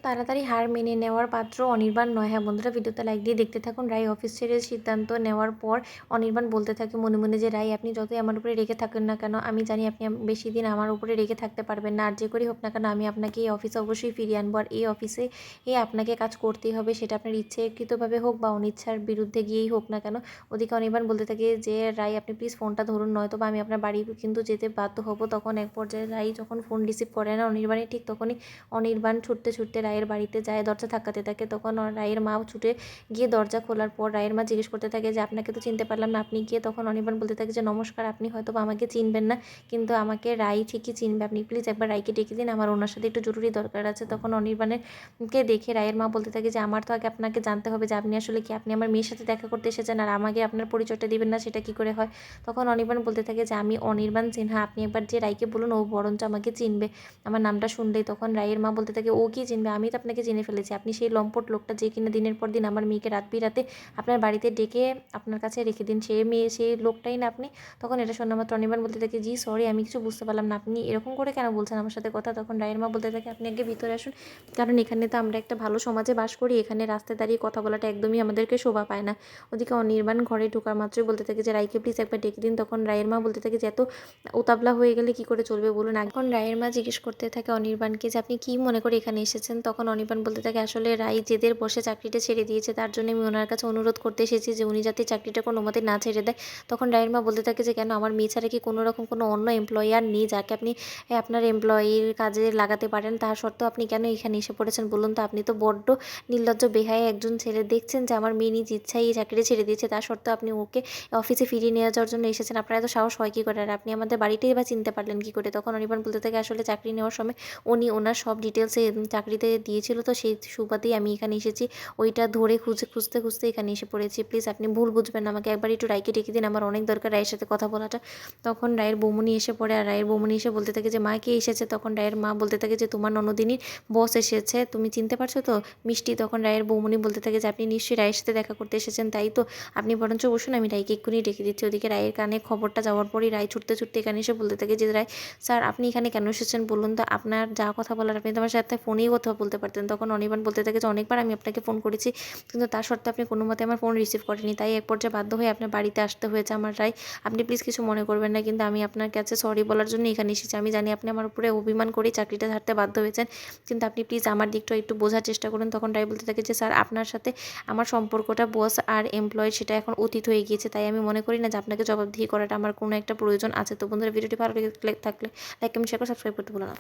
তাড়াতাড়ি হার মেনে নেওয়ার পাত্র অনির্বাণ নয়। হ্যাঁ বন্ধুরা, ভিডিওতে লাইক দিয়ে দেখতে থাকুন। রাই অফিস ছেড়ে সিদ্ধান্ত নেওয়ার পর অনির্বাণ বলতে থাকে মনে মনে যে, রাই আপনি যতই আমার উপরে রেগে থাকেন না কেন, আমি জানি আপনি বেশি দিন আমার উপরে রেগে থাকতে পারবেন না। আর যে করেই হোক না কেন আমি আপনাকে এই অফিসে অবশ্যই ফিরিয়ে আনবো। আর এই অফিসে আপনাকে কাজ করতেই হবে, সেটা আপনার ইচ্ছাকৃতভাবে হোক বা অনিচ্ছার বিরুদ্ধে গিয়েই হোক না কেন। ওদিকে অনির্বাণ বলতে থাকে যে, রাই আপনি প্লিজ ফোনটা ধরুন, নয়তো বা আমি আপনার বাড়ি কিন্তু যেতে বাধ্য হব। তখন এক পর্যায়ে রাই যখন ফোন রিসিভ করে না অনির্বাণের, ঠিক তখনই অনির্বাণ ছুটতে ছুটতে রায়ের বাড়িতে যায়, দরজা ধাক্কাতে থাকে। তখন রায়ের মা ছুটে গিয়ে দরজা খোলার পর রায়ের মা জিজ্ঞেস করতে থাকে যে, আপনাকে তো চিনতে পারলাম না, আপনি গিয়ে। তখন অনির্বাণ বলতে থাকে যে, নমস্কার, আপনি হয়তো বা আমাকে চিনবেন না, কিন্তু আমাকে রাই ঠিকই চিনবে। আপনি প্লিজ একবার রাইকে ডেকে দিন, আমার ওনার সাথে একটু জরুরি দরকার আছে। তখন অনির্বাণকে দেখে রায়ের মা বলতে থাকে যে, আমার তো আগে আপনাকে জানতে হবে যে আপনি আসলে কি, আপনি আমার মেয়ের সাথে দেখা করতে এসেছেন আর আমাকে আপনার পরিচয়টা দিবেন না, সেটা কি করে হয়। তখন অনির্বাণ বলতে থাকে যে, আমি অনির্বাণ সিনহা, আপনি একবার যে রাইকে বলুন, ও বরঞ্চ আমাকে চিনবে আমার নামটা শুনলেই। তখন রায়ের মা বলতে থাকে, ও কি চিনবে, আমি তো আপনাকে চিনে ফেলেছি, আপনি সেই লম্পট লোকটা যে কিনা দিনের পর দিন আমার মেয়েকে রাত বিরাতে আপনার বাড়িতে ডেকে আপনার কাছে রেখে দিন, সেই লোকটাই না আপনি। তখন এটা শোনা মাত্র অনির্বাণ বলতে থাকে, জি সরি, আমি কিছু বুঝতে পারলাম না, আপনি এরকম করে কেন বলছেন আমার সাথে কথা। তখন রায়ের মা বলতে থাকে, আপনি আগে ভিতরে আসুন, কারণ এখানে তো আমরা একটা ভালো সমাজে বাস করি, এখানে রাস্তায় দাঁড়িয়ে কথা বলাটা একদমই আমাদেরকে শোভা পায় না। ওদিকে অনির্বাণ ঘরে ঢোকার মাত্রই বলতে থাকে যে, রাইকে প্লিজ একবার ডেকে দিন। তখন রায়ের মা বলতে থাকে যে, এত উতাবলা হয়ে গেলে কি করে চলবে বলুন। এখন রায়ের মা জিজ্ঞেস করতে থাকে অনির্বাণকে যে, আপনি কি মনে করে এখানে এসেছেন। তখন অনির্বাণ বলতে থাকে, আসলে রাই জেদের বসে চাকরিটা ছেড়ে দিয়েছে, তার জন্য আমি ওনার কাছে অনুরোধ করতে এসেছি যে উনি যাতে চাকরিটা কোনো মতে না ছেড়ে দেয়। তখন রায়ের মা বলতে থাকে যে, কেন, আমার মেয়ে ছাড়া কি কোনো রকম কোনো অন্য এমপ্লয়ার নেই যাকে আপনি আপনার এমপ্লয়ির কাজে লাগাতে পারেন, তার সত্ত্বেও আপনি কেন এখানে এসে পড়েছেন বলুন তো। আপনি তো বড্ড নির্লজ্জ বেহায়া একজন ছেলে। দেখছেন যে আমার মেয়ে নিজ ইচ্ছায় এই চাকরিটা ছেড়ে দিয়েছে, তার সত্ত্বেও আপনি ওকে অফিসে ফিরিয়ে নিয়ে যাওয়ার জন্য এসেছেন। আপনার এত সাহস হয় কী করে, আর আপনি আমাদের বাড়িতেই বা চিনতে পারলেন কী করে। তখন অনির্বাণ বলতে থাকে, আসলে চাকরি নেওয়ার সময় উনি ওনার সব ডিটেলসে চাকরিতে দিয়েছিল, তো সেই সুবাদেই আমি এখানে এসেছি, ওইটা ধরে খুঁজতে খুঁজতে এখানে এসে পড়েছি। প্লিজ আপনি ভুল বুঝবেন না আমাকে, একবার একটু রায়কে ডেকে দিন, আমার অনেক দরকার রায়ের সাথে কথা বলাটা। তখন রায়ের বৌমনি এসে পড়ে, আর রায়ের বৌমনি এসে বলতে থাকে যে, মা কে এসেছে। তখন রায়ের মা বলতে থাকে যে, তোমার ননদিনীর বস এসেছে, তুমি চিনতে পারছো তো, মিষ্টি। তখন রায়ের বৌমনি বলতে থাকে যে, আপনি নিশ্চয়ই রায়ের সাথে দেখা করতে এসেছেন, তাই তো, আপনি বরঞ্চ বসুন, আমি রায়কে এক্ষুনি ডেকে দিচ্ছি। ওদিকে রায়ের কানে খবরটা যাওয়ার পরই রায় ছুটতে ছুটতে এখানে এসে বলতে থাকে যে, রায় স্যার, আপনি এখানে কেন এসেছেন বলুন তো, আপনার যা কথা বলার আপনি তো আমার সাথে ফোনেই কথা বলতে পারতেন। তখন অনির্বাণ বলতে থাকে যে, অনেকবার আমি আপনাকে ফোন করেছি, কিন্তু তার সত্ত্বেও আপনি কোনো মতে আমার ফোন রিসিভ করেনি, তাই এক পর্যায়ে বাধ্য হয়ে আপনার বাড়িতে আসতে হয়েছে আমার। রায়, আপনি প্লিজ কিছু মনে করবেন না, কিন্তু আমি আপনার কাছে সরি বলার জন্য এখানে এসেছি। আমি জানি আপনি আমার উপরে অভিমান করেই চাকরিটা ছাড়তে বাধ্য হয়েছেন, কিন্তু আপনি প্লিজ আমার দিকটা একটু বোঝার চেষ্টা করুন। তখন রায় বলতে থাকে যে, স্যার, আপনার সাথে আমার সম্পর্কটা বস আর এমপ্লয়ের সেটা এখন অতীত হয়ে গিয়েছে, তাই আমি মনে করি না যে আপনাকে জবাবদিহি করাটা আমার কোনো একটা প্রয়োজন আছে। তো বন্ধুরা, ভিডিওটি ভালো লেগে থাকলে লাইক, কমেন্ট, শেয়ার করে সাবস্ক্রাইব করতে ভুলো না।